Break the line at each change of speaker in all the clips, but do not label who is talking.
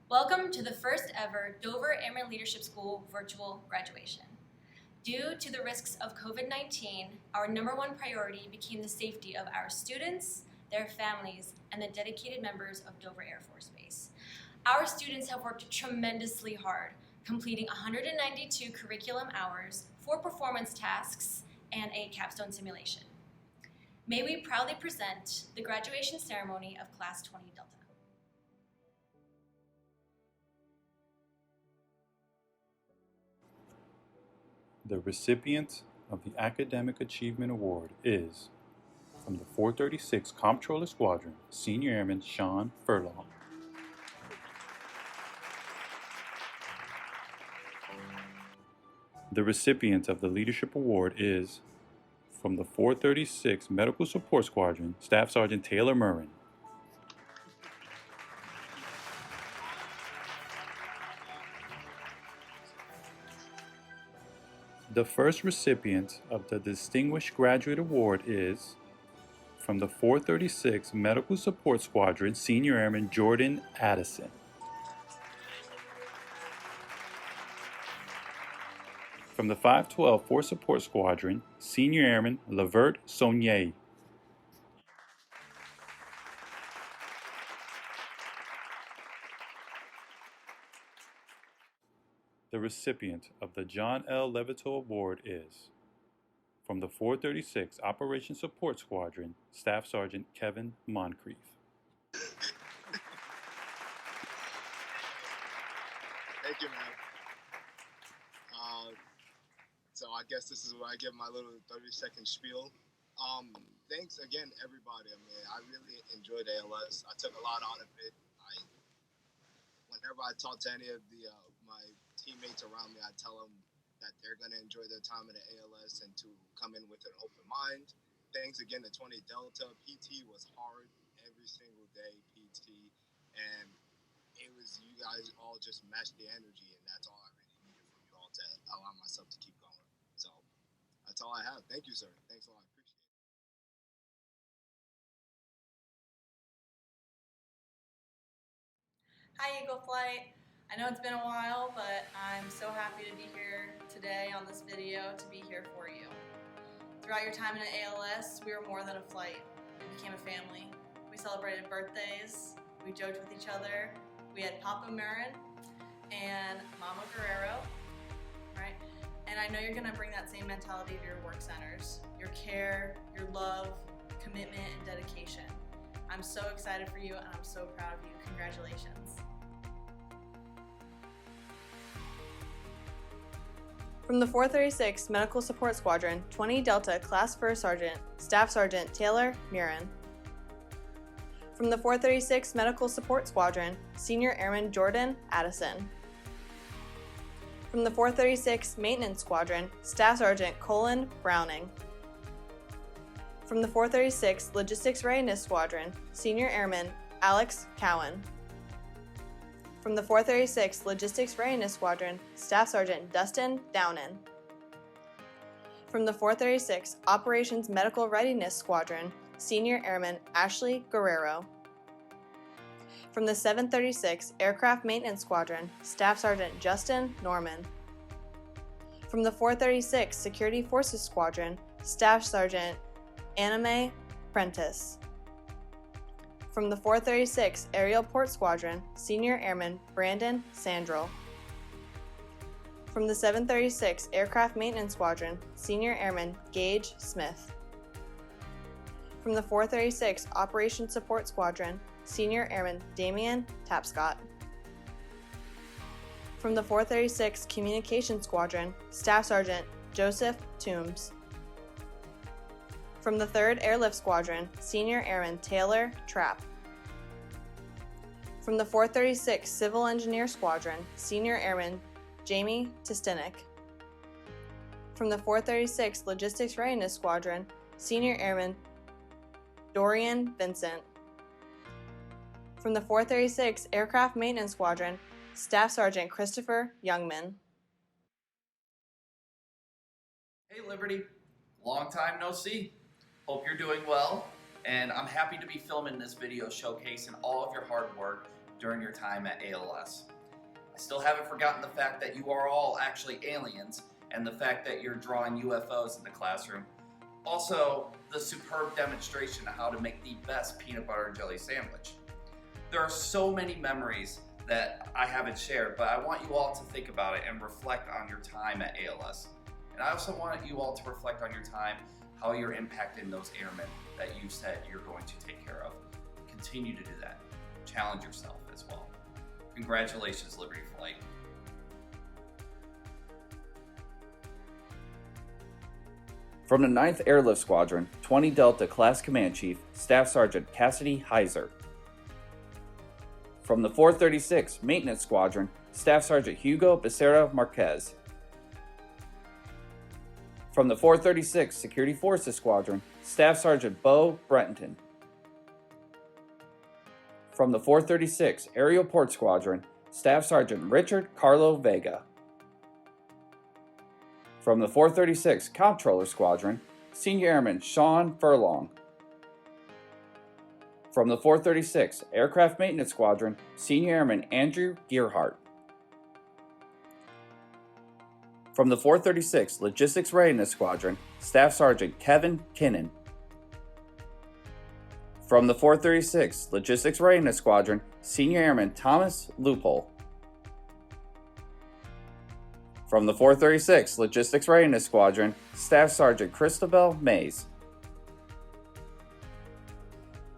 Welcome to the first ever Dover Airman Leadership School virtual graduation. Due to the risks of COVID-19, our #1 priority became the safety of our students, their families, and the dedicated members of Dover Air Force Base. Our students have worked tremendously hard, completing 192 curriculum hours, 4 performance tasks, and a capstone simulation. May we proudly present the graduation ceremony of Class 20 Delta.
The recipient of the Academic Achievement Award is, from the 436 Comptroller Squadron, Senior Airman Sean Furlong. The recipient of the Leadership Award is, from the 436 Medical Support Squadron, Staff Sergeant Taylor Murrin. The first recipient of the Distinguished Graduate Award is, from the 436 Medical Support Squadron, Senior Airman Jordan Addison. From the 512 Force Support Squadron, Senior Airman Lavert Saunier. The recipient of the John L. Levito Award is, from the 436 Operations Support Squadron, Staff Sergeant Kevin Moncrief.
Thank you, man. So I guess this is where I give my little 30-second spiel. Thanks again, everybody. I really enjoyed ALS. I took a lot out of it. Whenever I talk to any of my teammates around me, I tell them that they're going to enjoy their time at the ALS and to come in with an open mind. Thanks again to 20 Delta. PT was hard every single day, PT. And it was, you guys all just matched the energy, and that's all I really needed from you all to allow myself to keep going. So that's all I have. Thank you, sir. Thanks a lot. I appreciate it.
Hi, Eagle Flight. I know it's been a while, but I'm so happy to be here today on this video to be here for you. Throughout your time in ALS, we were more than a flight. We became a family. We celebrated birthdays. We joked with each other. We had Papa Marin and Mama Guerrero, right? And I know you're gonna bring that same mentality to your work centers. Your care, your love, commitment, and dedication. I'm so excited for you, and I'm so proud of you. Congratulations. From the 436 Medical Support Squadron, 20 Delta Class First Sergeant, Staff Sergeant Taylor Murin. From the 436 Medical Support Squadron, Senior Airman Jordan Addison. From the 436 Maintenance Squadron, Staff Sergeant Colin Browning. From the 436 Logistics Readiness Squadron, Senior Airman Alex Cowan. From the 436 Logistics Readiness Squadron, Staff Sergeant Dustin Downen. From the 436 Operations Medical Readiness Squadron, Senior Airman Ashley Guerrero. From the 736 Aircraft Maintenance Squadron, Staff Sergeant Justin Norman. From the 436 Security Forces Squadron, Staff Sergeant Anime Prentice. From the 436 Aerial Port Squadron, Senior Airman Brandon Sandrell. From the 736 Aircraft Maintenance Squadron, Senior Airman Gage Smith. From the 436 Operations Support Squadron, Senior Airman Damian Tapscott. From the 436 Communications Squadron, Staff Sergeant Joseph Toombs. From the 3rd Airlift Squadron, Senior Airman Taylor Trapp. From the 436 Civil Engineer Squadron, Senior Airman Jamie Testinek. From the 436 Logistics Readiness Squadron, Senior Airman Dorian Vincent. From the 436 Aircraft Maintenance Squadron, Staff Sergeant Christopher Youngman.
Hey Liberty, long time no see. Hope you're doing well, and I'm happy to be filming this video showcasing all of your hard work during your time at ALS. I still haven't forgotten the fact that you are all actually aliens and the fact that you're drawing UFOs in the classroom. Also, the superb demonstration of how to make the best peanut butter and jelly sandwich. There are so many memories that I haven't shared, but I want you all to think about it and reflect on your time at ALS. And I also want you all to reflect on your time, how you're impacting those airmen that you said you're going to take care of. Continue to do that. Challenge yourself as well. Congratulations, Liberty Flight.
From the 9th Airlift Squadron, 20 Delta Class Command Chief, Staff Sergeant Cassidy Heiser. From the 436 Maintenance Squadron, Staff Sergeant Hugo Becerra Marquez. From the 436 Security Forces Squadron, Staff Sergeant Bo Brenton. From the 436 Aerial Port Squadron, Staff Sergeant Richard Carlo Vega. From the 436 Comptroller Squadron, Senior Airman Sean Furlong. From the 436 Aircraft Maintenance Squadron, Senior Airman Andrew Gearhart. From the 436 Logistics Readiness Squadron, Staff Sergeant Kevin Kinnan. From the 436 Logistics Readiness Squadron, Senior Airman Thomas Lupole. From the 436 Logistics Readiness Squadron, Staff Sergeant Christabel Mays.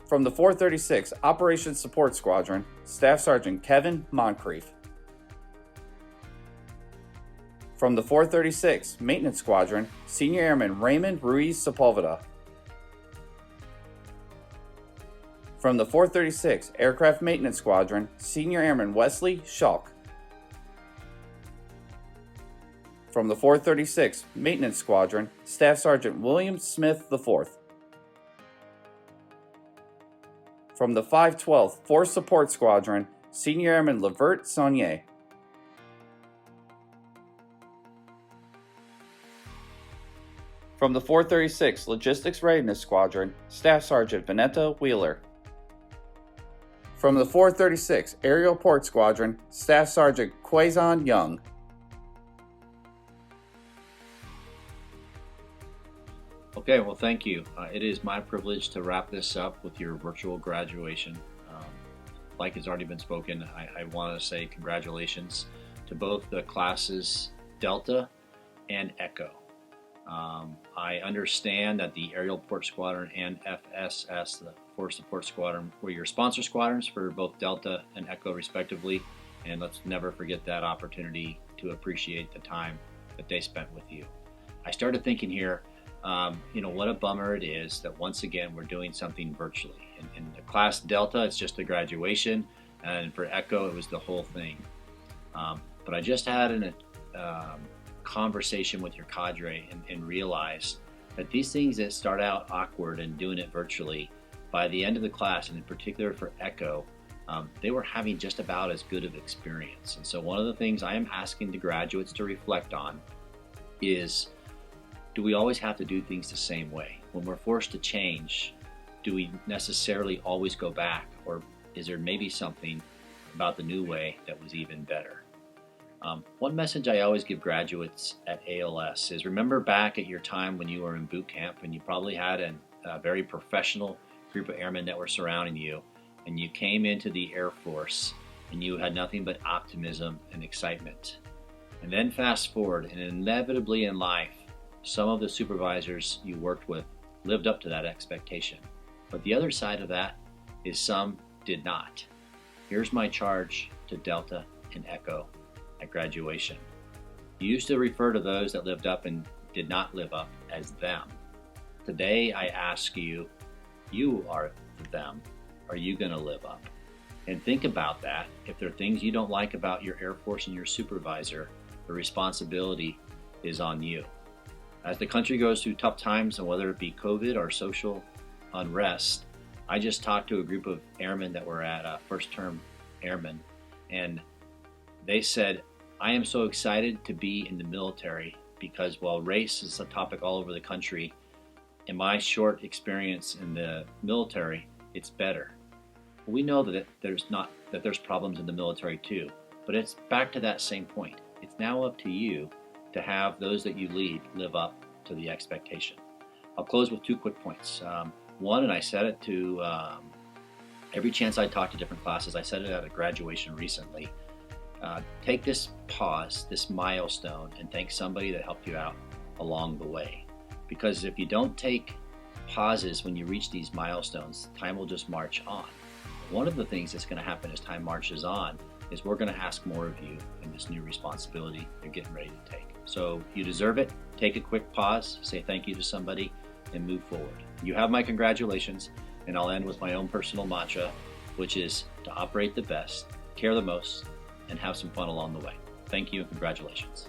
From the 436 Operations Support Squadron, Staff Sergeant Kevin Moncrief. From the 436 Maintenance Squadron, Senior Airman Raymond Ruiz Sepulveda. From the 436 Aircraft Maintenance Squadron, Senior Airman Wesley Schalk. From the 436 Maintenance Squadron, Staff Sergeant William Smith IV. From the 512th Force Support Squadron, Senior Airman Levert Saunier. From the 436 Logistics Readiness Squadron, Staff Sergeant Veneto Wheeler. From the 436 Aerial Port Squadron, Staff Sergeant Quayzhan Young.
Okay, well, thank you. It is my privilege to wrap this up with your virtual graduation. Like has already been spoken, I want to say congratulations to both the classes Delta and Echo. I understand that the Aerial Port Squadron and FSS, the Force Support Squadron, were your sponsor squadrons for both Delta and Echo respectively, and let's never forget that opportunity to appreciate the time that they spent with you. I started thinking here, what a bummer it is that once again we're doing something virtually. In the class Delta, it's just the graduation, and for Echo, it was the whole thing. But I just had a conversation with your cadre and realized that these things that start out awkward and doing it virtually, by the end of the class, and in particular for Echo, they were having just about as good of experience. And so one of the things I am asking the graduates to reflect on is, do we always have to do things the same way? When we're forced to change, do we necessarily always go back? Or is there maybe something about the new way that was even better? One message I always give graduates at ALS is, remember back at your time when you were in boot camp and you probably had a very professional group of airmen that were surrounding you, and you came into the Air Force and you had nothing but optimism and excitement. And then fast forward, and inevitably in life, some of the supervisors you worked with lived up to that expectation. But the other side of that is some did not. Here's my charge to Delta and Echo at graduation. You used to refer to those that lived up and did not live up as them. Today I ask you, you are them. Are you going to live up? And think about that. If there are things you don't like about your Air Force and your supervisor, the responsibility is on you. As the country goes through tough times, and whether it be COVID or social unrest, I just talked to a group of airmen that were at first term airmen, and they said, I am so excited to be in the military because while race is a topic all over the country, in my short experience in the military, it's better. We know that there's problems in the military too, but it's back to that same point. It's now up to you to have those that you lead live up to the expectation. I'll close with 2 quick points. One, and I said it to every chance I talk to different classes, I said it at a graduation recently. Take this pause, this milestone, and thank somebody that helped you out along the way. Because if you don't take pauses when you reach these milestones, time will just march on. One of the things that's going to happen as time marches on is we're going to ask more of you in this new responsibility you're getting ready to take. So you deserve it. Take a quick pause, say thank you to somebody, and move forward. You have my congratulations, and I'll end with my own personal mantra, which is to operate the best, care the most, and have some fun along the way. Thank you and congratulations.